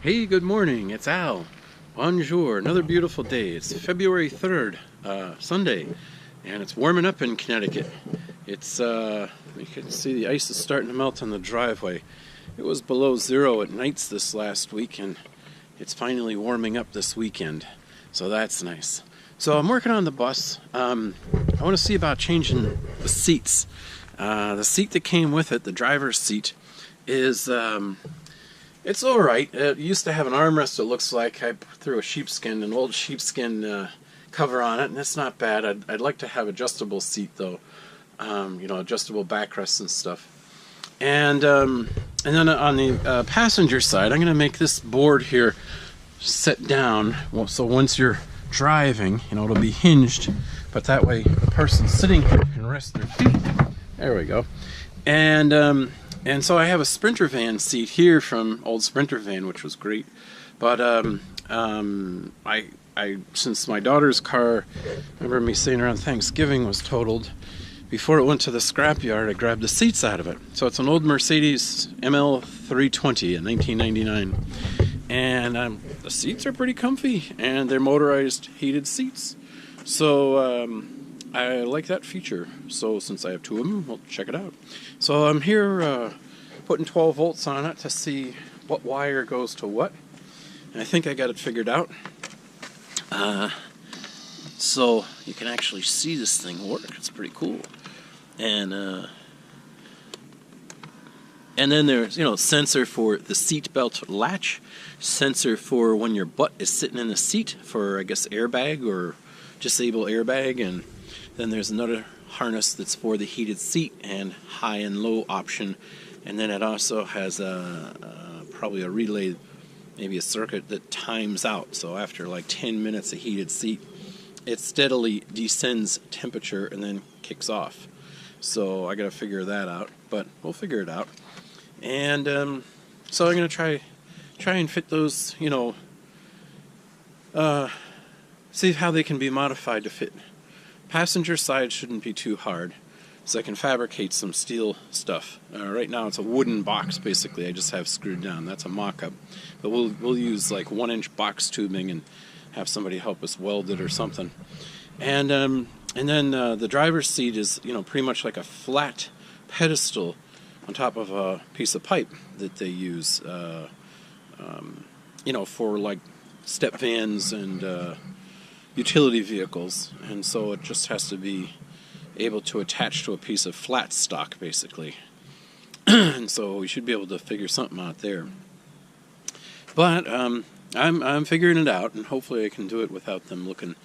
Hey, good morning. It's Al. Bonjour. Another beautiful day. It's February 3rd, Sunday, and it's warming up in Connecticut. You can see the ice is starting to melt on the driveway. It was below zero at nights this last week, and it's finally warming up this weekend. So that's nice. So I'm working on the bus. I want to see about changing the seats. The seat that came with it, the driver's seat, is it's all right. It used to have an armrest. It looks like I threw an old sheepskin cover on it, and it's not bad. I'd like to have adjustable seat though, adjustable backrests and stuff. And then on the passenger side, I'm going to make this board here set down. Well, so once you're driving, it'll be hinged, but that way the person sitting here can rest their feet. There we go. And so I have a Sprinter van seat here from old Sprinter van, which was great. But since my daughter's car, remember me saying around Thanksgiving, was totaled, before it went to the scrapyard, I grabbed the seats out of it. So it's an old Mercedes ML 320 in 1999. And the seats are pretty comfy, and they're motorized heated seats. So I like that feature. So since I have two of them, we'll check it out. So I'm here putting 12 volts on it to see what wire goes to what. And I think I got it figured out. So you can actually see this thing work. It's pretty cool. And then there's, sensor for the seat belt latch, sensor for when your butt is sitting in the seat for, I guess, airbag or disable airbag, and then there's another harness that's for the heated seat and high and low option, and then it also has probably a relay, maybe a circuit that times out, so after like 10 minutes of heated seat, it steadily descends temperature and then kicks off. So I gotta figure that out, but we'll figure it out. And so I'm gonna try and fit those, see how they can be modified to fit. Passenger side shouldn't be too hard, so I can fabricate some steel stuff. Right now it's a wooden box, basically. I just have screwed down. That's a mock-up, but we'll use like 1-inch box tubing and have somebody help us weld it or something. And then the driver's seat is pretty much like a flat pedestal on top of a piece of pipe that they use for like step vans and utility vehicles, and so it just has to be able to attach to a piece of flat stock, basically. And so we should be able to figure something out there. But I'm figuring it out, and hopefully I can do it without them looking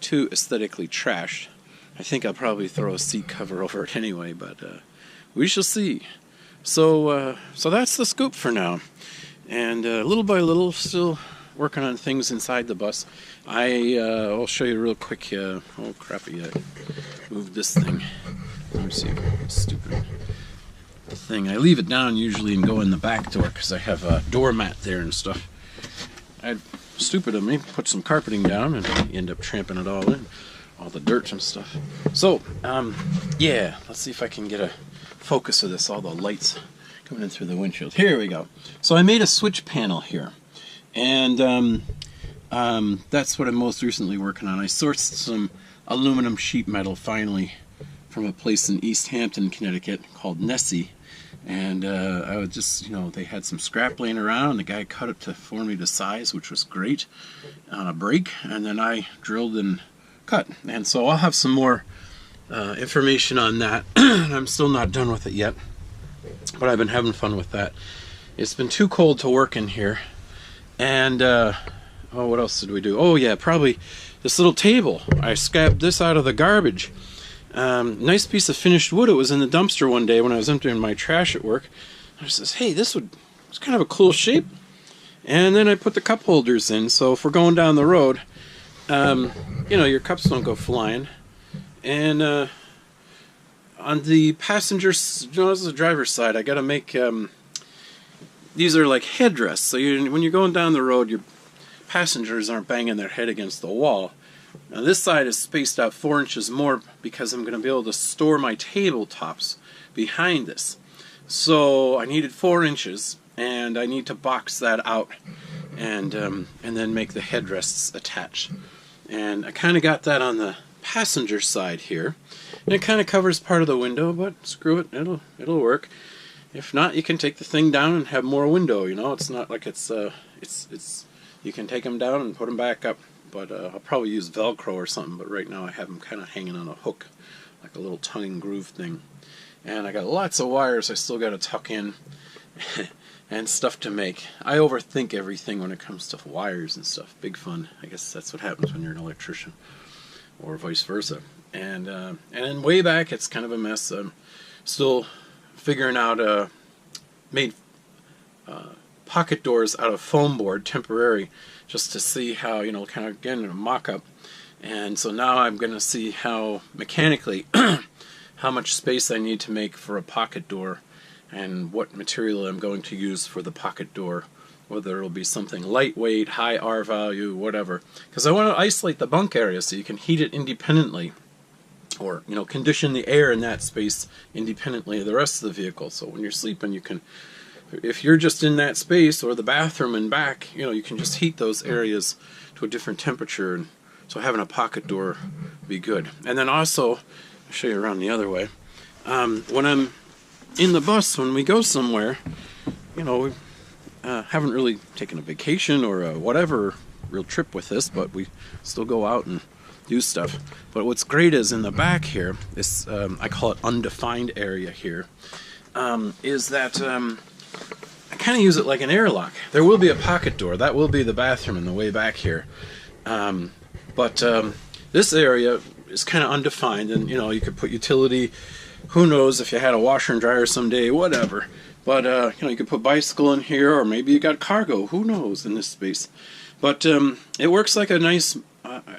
too aesthetically trashed. I think I'll probably throw a seat cover over it anyway, but we shall see. So that's the scoop for now, and little by little, still working on things inside the bus. I'll show you real quick. Oh crappy! I moved this thing. Let me see. Stupid thing. I leave it down usually and go in the back door because I have a doormat there and stuff. Stupid of me, put some carpeting down and end up tramping it all in, all the dirt and stuff. So yeah, let's see if I can get a focus of this. All the lights coming in through the windshield. Here we go. So I made a switch panel here, and that's what I'm most recently working on. I sourced some aluminum sheet metal finally from a place in East Hampton, Connecticut called Nessie, and I was just, they had some scrap laying around. The guy cut it for me to size, which was great, on a brake, and then I drilled and cut. And so I'll have some more information on that. I'm still not done with it yet, but I've been having fun with that. It's been too cold to work in here, and what else did we do? Oh yeah, probably this little table. I scabbed this out of the garbage. Nice piece of finished wood. It was in the dumpster one day when I was emptying my trash at work. I says, hey, it's kind of a cool shape. And then I put the cup holders in, so if we're going down the road, your cups don't go flying. And on the passenger, this is the driver's side, I got to make, these are like headrests. So when you're going down the road, your passengers aren't banging their head against the wall. Now this side is spaced out 4 inches more because I'm going to be able to store my tabletops behind this. So I needed 4 inches, and I need to box that out and then make the headrests attach. And I kind of got that on the passenger side here, and it kind of covers part of the window, but screw it, it'll work. If not, you can take the thing down and have more window. You know, it's not like it's you can take them down and put them back up. But I'll probably use Velcro or something. But right now I have them kind of hanging on a hook, like a little tongue and groove thing. And I got lots of wires I still got to tuck in and stuff to make. I overthink everything when it comes to wires and stuff. Big fun. I guess that's what happens when you're an electrician, or vice versa. And then way back, it's kind of a mess. I'm still figuring out made pocket doors out of foam board, temporary, just to see how, you know, kind of again a mock-up. And so now I'm going to see how mechanically how much space I need to make for a pocket door, and what material I'm going to use for the pocket door, whether it'll be something lightweight, high R value, whatever. Because I want to isolate the bunk area so you can heat it independently, or, you know, condition the air in that space independently of the rest of the vehicle. So when you're sleeping, you can, if you're just in that space or the bathroom and back, you know, you can just heat those areas to a different temperature. And so having a pocket door would be good. And then also, I'll show you around the other way. When I'm in the bus, when we go somewhere, you know, we haven't really taken a vacation or a whatever real trip with this, but we still go out and do stuff. But what's great is in the back here, this I call it undefined area here, is that I kind of use it like an airlock. There will be a pocket door. That will be the bathroom in the way back here. But this area is kind of undefined, and, you know, you could put utility, who knows if you had a washer and dryer someday, whatever. But, you know, you could put bicycle in here, or maybe you got cargo, who knows, in this space. But it works like a nice,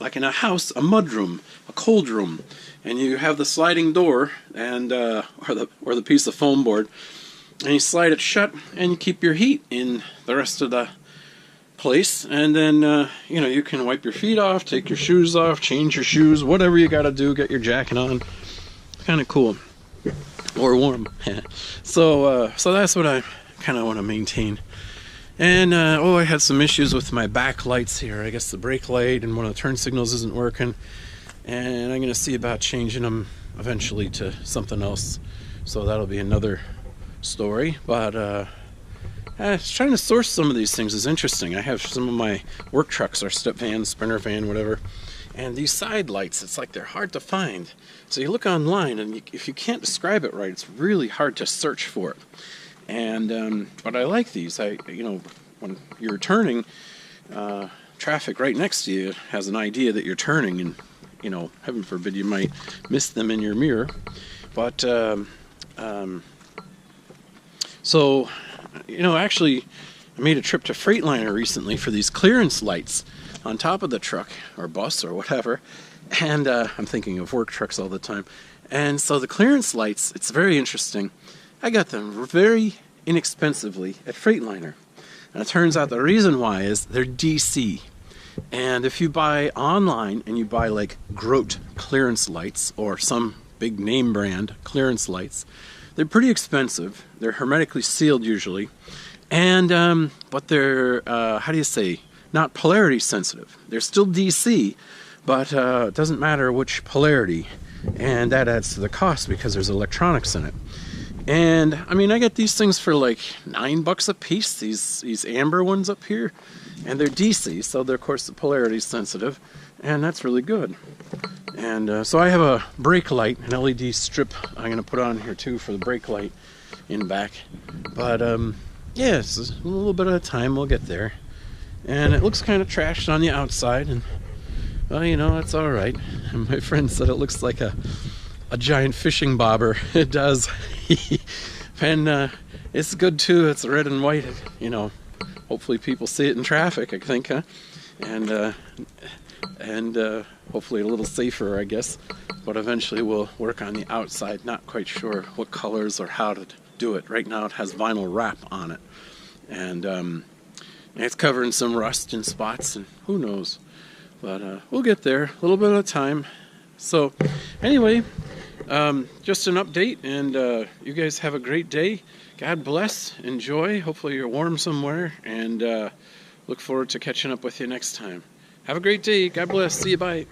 like in a house, a mudroom, a cold room. And you have the sliding door, and or the piece of foam board, and you slide it shut, and you keep your heat in the rest of the place. And then, you know, you can wipe your feet off, take your shoes off, change your shoes, whatever you got to do, get your jacket on. Kind of cool. Or warm. So that's what I kind of want to maintain. And I had some issues with my back lights here. I guess the brake light and one of the turn signals isn't working, and I'm going to see about changing them eventually to something else. So that'll be another story. But trying to source some of these things is interesting. I have some of my work trucks, or step van, sprinter van, whatever, and these side lights, it's like they're hard to find. So you look online, and if you can't describe it right, it's really hard to search for it. And but I like these. You know, when you're turning, traffic right next to you has an idea that you're turning, and, you know, heaven forbid you might miss them in your mirror. But so, you know, actually, I made a trip to Freightliner recently for these clearance lights on top of the truck or bus or whatever. And I'm thinking of work trucks all the time. And so the clearance lights, it's very interesting. I got them very inexpensively at Freightliner. And it turns out the reason why is they're DC. And if you buy online and you buy like Grote clearance lights or some big name brand clearance lights, they're pretty expensive. They're hermetically sealed usually. And but they're, how do you say, not polarity sensitive. They're still DC, but it doesn't matter which polarity. And that adds to the cost because there's electronics in it. And I mean, I get these things for like $9 a piece, these amber ones up here, and they're DC, so they're, of course, the polarity sensitive, and that's really good. And so I have a brake light, an LED strip I'm going to put on here too for the brake light in back. But yeah, it's a little bit at a time, we'll get there. And it looks kind of trashed on the outside, and well, you know, it's all right. And my friend said it looks like a giant fishing bobber. It does. And it's good too. It's red and white. You know, hopefully people see it in traffic, I think, huh? And hopefully a little safer, I guess. But eventually we'll work on the outside. Not quite sure what colors or how to do it. Right now it has vinyl wrap on it, and it's covering some rust in spots, and who knows. But we'll get there, a little bit at a time. So anyway, just an update, and you guys have a great day. God bless, enjoy, hopefully you're warm somewhere, and look forward to catching up with you next time. Have a great day. God bless. See you. Bye.